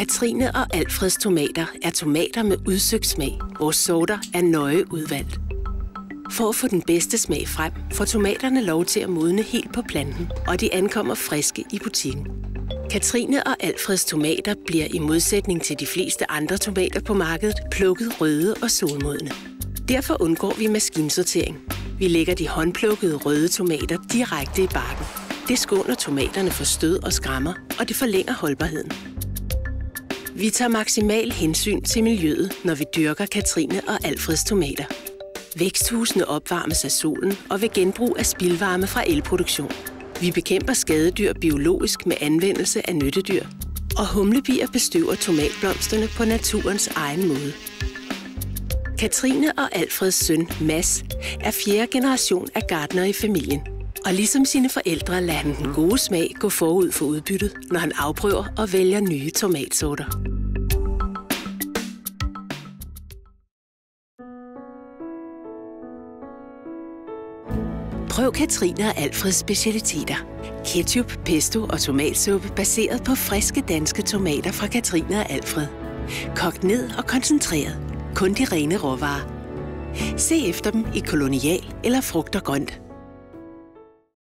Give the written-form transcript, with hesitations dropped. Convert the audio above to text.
Katrine og Alfreds tomater er tomater med udsøgt smag. Vores sorter er nøje udvalgt. For at få den bedste smag frem, får tomaterne lov til at modne helt på planten, og de ankommer friske i butikken. Katrine og Alfreds tomater bliver i modsætning til de fleste andre tomater på markedet plukket røde og solmodne. Derfor undgår vi maskinsortering. Vi lægger de håndplukkede røde tomater direkte i bakken. Det skåner tomaterne for stød og skrammer, og det forlænger holdbarheden. Vi tager maksimal hensyn til miljøet, når vi dyrker Katrine og Alfreds tomater. Væksthusene opvarmes af solen og ved genbrug af spildvarme fra elproduktion. Vi bekæmper skadedyr biologisk med anvendelse af nyttedyr. Og humlebier bestøver tomatblomsterne på naturens egen måde. Katrine og Alfreds søn, Mads, er 4. generation af gartnere i familien. Og ligesom sine forældre lader han den gode smag gå forud for udbyttet, når han afprøver og vælger nye tomatsorter. Prøv Katrine og Alfreds specialiteter. Ketchup, pesto og tomatsuppe baseret på friske danske tomater fra Katrine og Alfred. Kogt ned og koncentreret. Kun de rene råvarer. Se efter dem i kolonial eller frugt og grønt.